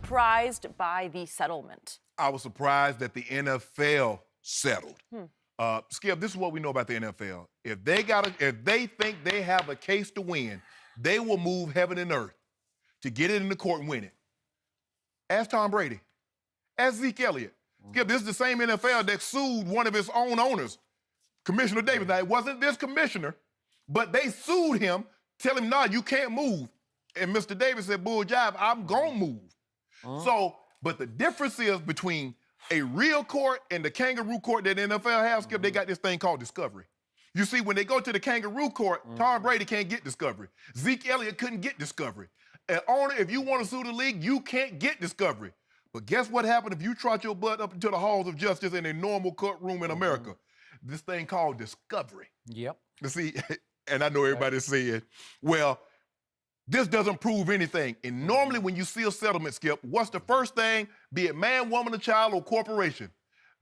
surprised by the settlement? I was surprised that the NFL settled. Skip, this is what we know about the NFL. If they think they have a case to win, they will move heaven and earth to get it in the court and win it. Ask Tom Brady. Ask Zeke Elliott. Skip, this is the same NFL that sued one of its own owners, Commissioner Davis. Now, it wasn't this commissioner, but they sued him, tell him, nah, you can't move. And Mr. Davis said, bull jive, I'm gonna move. So, but the difference is between a real court and the kangaroo court that the NFL has, Skip, they got this thing called discovery. You see, when they go to the kangaroo court, Tom Brady can't get discovery. Zeke Elliott couldn't get discovery. An owner, if you want to sue the league, you can't get discovery. But guess what happened if you trot your butt up into the halls of justice in a normal courtroom in America? This thing called discovery. Yep. You see, and I know everybody's saying, well, this doesn't prove anything. And normally when you see a settlement, Skip, what's the first thing, be it man, woman, or child, or corporation?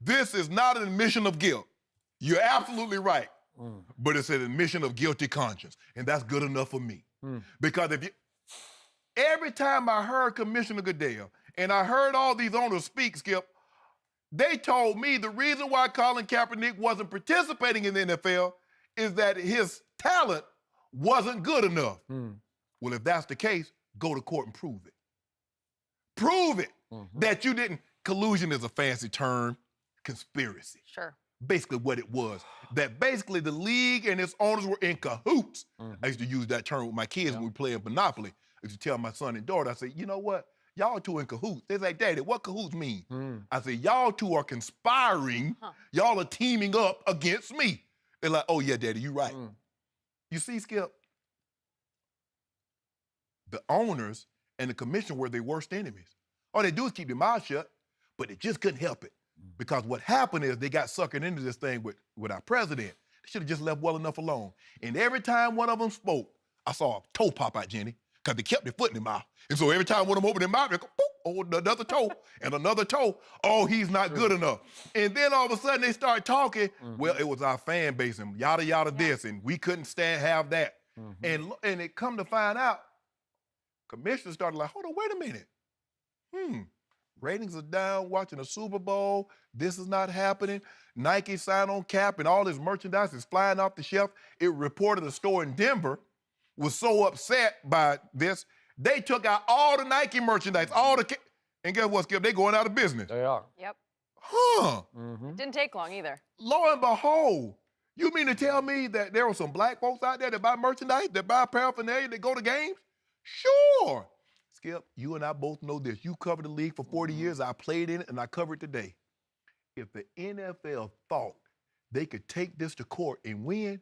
This is not an admission of guilt. You're absolutely right. But it's an admission of guilty conscience. And that's good enough for me. Because every time I heard Commissioner Goodell and I heard all these owners speak, Skip, they told me the reason why Colin Kaepernick wasn't participating in the NFL is that his talent wasn't good enough. Well, if that's the case, go to court and prove it. Prove it that you didn't. Collusion is a fancy term. Conspiracy. Sure. Basically what it was. That basically the league and its owners were in cahoots. I used to use that term with my kids when we played Monopoly. I used to tell my son and daughter, I said, you know what? Y'all two in cahoots. They're like, Daddy, what cahoots mean? I said, y'all two are conspiring. Y'all are teaming up against me. They're like, oh yeah, Daddy, you're right. You see, Skip, the owners and the commission were their worst enemies. All they do is keep their mouth shut, but they just couldn't help it. Because what happened is they got suckered into this thing with our president. They should have just left well enough alone. And every time one of them spoke, I saw a toe pop out, Jenny, because they kept their foot in their mouth. And so every time one of them opened their mouth, they go, boop, oh, another toe, and another toe. Oh, he's not good enough. And then all of a sudden they start talking, well, it was our fan base and yada, yada this, and we couldn't have that. And it come to find out, commissioners started like, hold on, wait a minute. Ratings are down, watching the Super Bowl. This is not happening. Nike signed on Cap and all his merchandise is flying off the shelf. It reported a store in Denver was so upset by this, they took out all the Nike merchandise, and guess what, Skip? They going out of business. They are. Yep. Huh. It didn't take long either. Lo and behold, you mean to tell me that there were some black folks out there that buy merchandise, that buy paraphernalia, that go to games? Sure. Skip, you and I both know this. You covered the league for 40 years. I played in it, and I cover it today. If the NFL thought they could take this to court and win,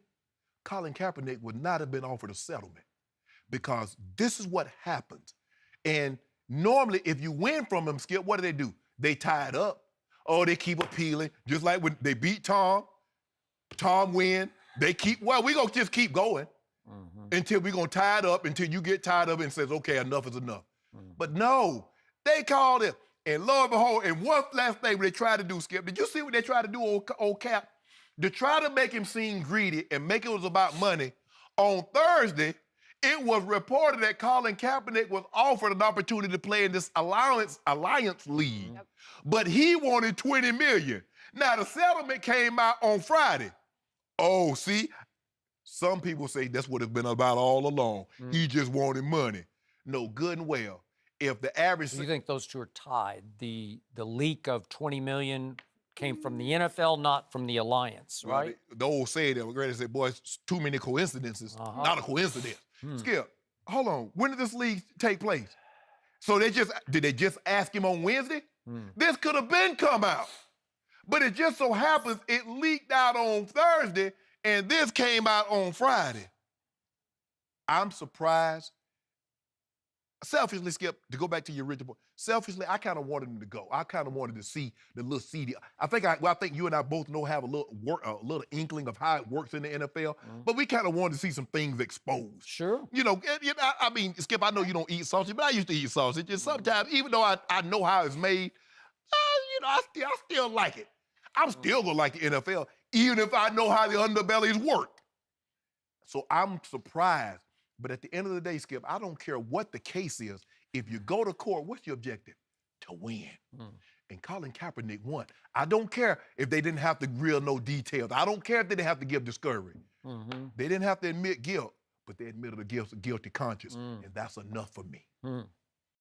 Colin Kaepernick would not have been offered a settlement, because this is what happens. And normally, if you win from them, Skip, what do? They tie it up. Oh, they keep appealing. Just like when they beat Tom win. They keep, well, we're going to just keep going until we're going to tie it up, until you get tired of it and says, okay, enough is enough. But no, they called it. And lo and behold, and one last thing they tried to do, Skip, did you see what they tried to do, old Cap? To try to make him seem greedy and make it was about money, on Thursday, it was reported that Colin Kaepernick was offered an opportunity to play in this alliance league, but he wanted $20 million. Now, the settlement came out on Friday. Oh, see, some people say that's what it's been about all along. He just wanted money. No, good and well. If the average... So you think those two are tied? The leak of $20 million came from the NFL, not from the alliance, right? Well, the old saying that, Grady said, boy, it's too many coincidences. Not a coincidence. Skip, hold on. When did this league take place? So did they just ask him on Wednesday? This could have been come out. But it just so happens it leaked out on Thursday, and this came out on Friday. I'm surprised. Selfishly, Skip, to go back to your original point, selfishly, I kind of wanted him to go. I kind of wanted to see the little seedy. I think you and I both have a little inkling of how it works in the NFL, but we kind of wanted to see some things exposed. Sure. You know, I mean, Skip, I know you don't eat sausage, but I used to eat sausage. And sometimes, even though I know how it's made, I still like it. I'm still gonna like the NFL, even if I know how the underbellies work. So I'm surprised. But at the end of the day, Skip, I don't care what the case is. If you go to court, what's your objective? to win. And Colin Kaepernick won. I don't care if they didn't have to grill no details. I don't care if they didn't have to give discovery. They didn't have to admit guilt, but they admitted a guilty conscience, and that's enough for me.